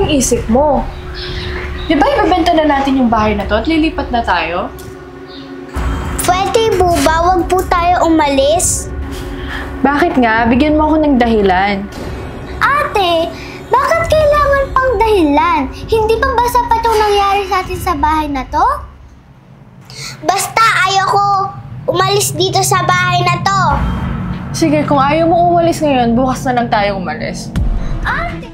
yung isip mo? Di ba ibebenta na natin yung bahay na to at lilipat na tayo? Pwede po ba? Huwag po tayo umalis. Bakit nga? Bigyan mo ako ng dahilan. Ate, bakit kailangan pang dahilan? Hindi pa ba sapat yung nangyari sa atin sa bahay na to? Basta ayoko umalis dito sa bahay na to. Sige, kung ayaw mo umalis ngayon, bukas na lang tayo umalis. Ate!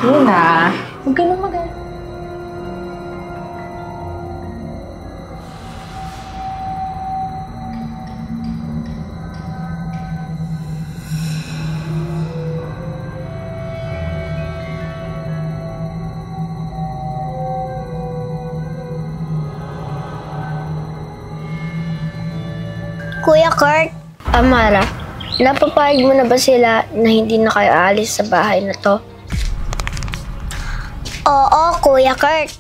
Luna, huwag ka nang mag-alala. Kuya Kurt, Amara, napapayag mo na ba sila na hindi na kayo aalis sa bahay na to? Oo, Kuya Kurt.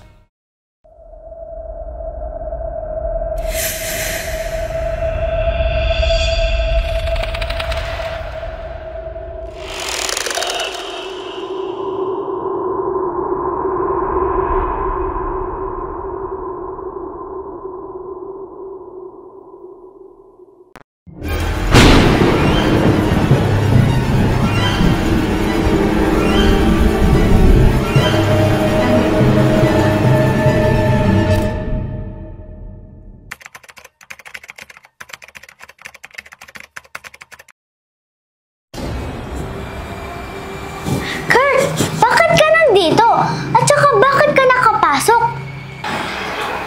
Kurt, bakit ka nandito? At saka bakit ka nakapasok?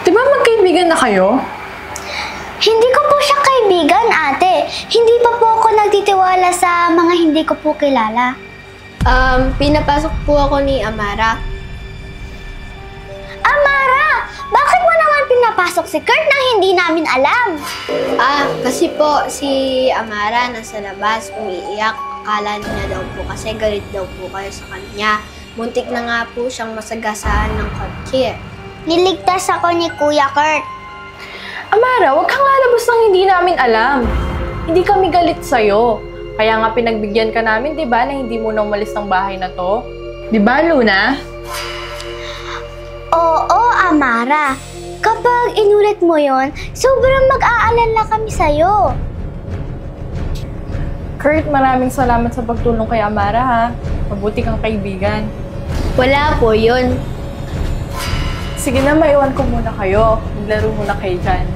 Di ba magkaibigan na kayo? Hindi ko po siya kaibigan, ate. Hindi pa po ako nagtitiwala sa mga hindi ko po kilala. Pinapasok po ako ni Amara. Amara! Bakit mo naman pinapasok si Kurt na hindi namin alam? Kasi po si Amara nasa labas, umiiyak. Akala niya daw po kasi galit daw po kayo sa kanya. Muntik na nga po siyang masagasaan ng kotse. Niligtas ako ni Kuya Kurt. Amara, huwag kang lalabas ng hindi namin alam. Hindi kami galit sa'yo. Kaya nga pinagbigyan ka namin, di ba, na hindi mo na umalis ng bahay na to? Di ba, Luna? Oo, Amara. Kapag inulit mo yon, sobrang mag-aalala kami sa'yo. Kurt, maraming salamat sa pagtulong kay Amara, ha? Mabuti kang kaibigan. Wala po yun. Sige na, maiwan ko muna kayo. Maglaro muna kayo dyan.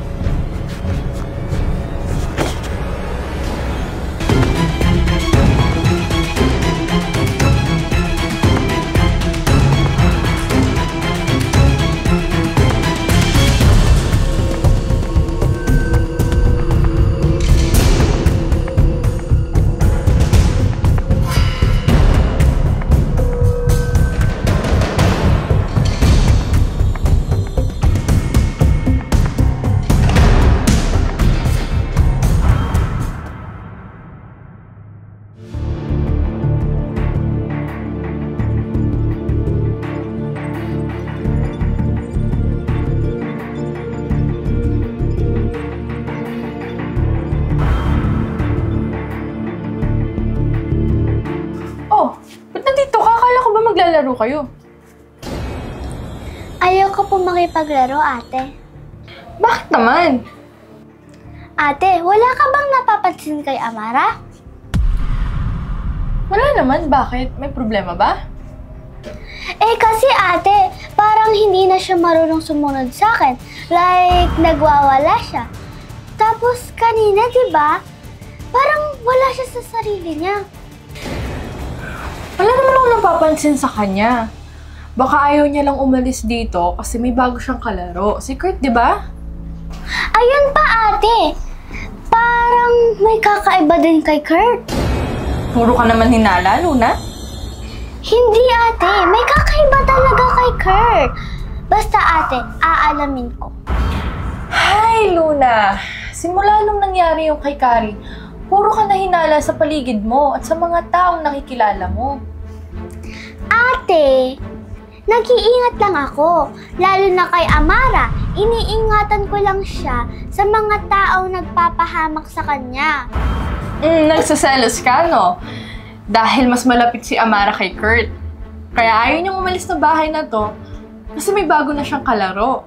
Maglalaro kayo. Ayoko po makipaglaro, ate. Bakit naman? Ate, wala ka bang napapansin kay Amara? Wala naman. Bakit? May problema ba? Kasi ate, parang hindi na siya marunong sumunod sa akin. Like, nagwawala siya. Tapos kanina, di ba? Parang wala siya sa sarili niya. Wala naman ako napapansin sa kanya. Baka ayaw niya lang umalis dito kasi may bago siyang kalaro. Si Kurt, di ba? Ayun pa, ate. Parang may kakaiba din kay Kurt. Puro ka naman hinala, Luna. Hindi, ate. May kakaiba talaga kay Kurt. Basta, ate, aalamin ko. Hay, Luna. Simula nung nangyari yung kay Kari, puro ka na hinala sa paligid mo at sa mga taong nakikilala mo. Ate, nag-iingat lang ako. Lalo na kay Amara, iniingatan ko lang siya sa mga taong nagpapahamak sa kanya. Nagsaselos ka, no? Dahil mas malapit si Amara kay Kurt. Kaya ayaw niyang umalis na bahay na to kasi may bago na siyang kalaro.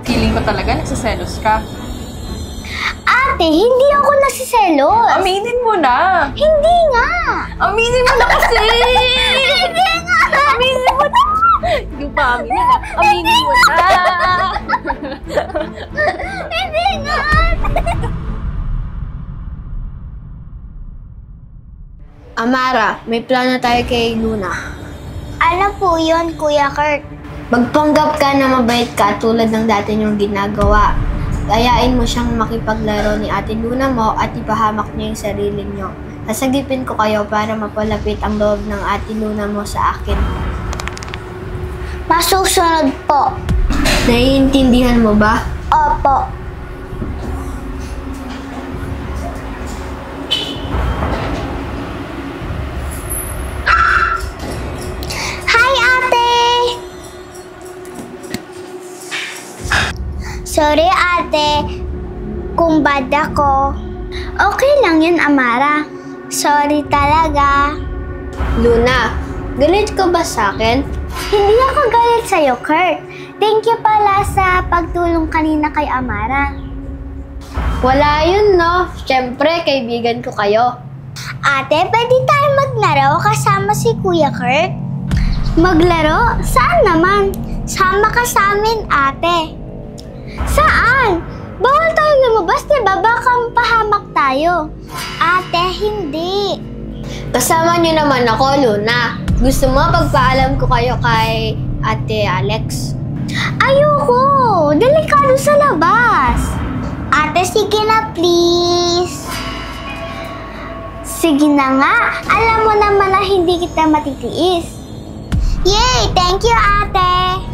Feeling ko talaga nagsaselos ka. Ate, hindi ako nasiselos. Aminin mo na! Hindi nga! Aminin mo na kasi! Hindi nga! Aminin mo na! Hindi pa aminin na. Aminin mo na! Hindi nga! Amara, may plano tayo kay Luna. Ano po yun, Kuya Kurt? Magpanggap ka na mabait ka tulad ng dati niyong ginagawa. Gayain mo siyang makipaglaro ni Ate Luna mo at ipahamak niyo yung sarili niyo. Sasagipin ko kayo para mapalapit ang loob ng Ate Luna mo sa akin. Masusunod po. Naiintindihan mo ba? Opo. Hi, ate! Sorry, ate. Kung bad ako. Okay lang yun, Amara. Sorry talaga. Luna, galit ka ba sa akin? Hindi ako galit sa'yo, Kurt. Thank you pala sa pagtulong kanina kay Amara. Wala yun, no? Siyempre, kaibigan ko kayo. Ate, pwede tayo maglaro kasama si Kuya Kurt? Maglaro? Saan naman? Sama ka sa amin, ate. Saan? Bawal tayo lumabas, diba? Baka mapahamak tayo. Ate, hindi. Kasama niyo naman ako, Luna. Gusto mo pagpaalam ko kayo kay Ate Alex? Ayoko! Delikado sa labas. Ate, sige na, please. Sige na nga. Alam mo naman na hindi kita matitiis. Yay! Thank you, ate!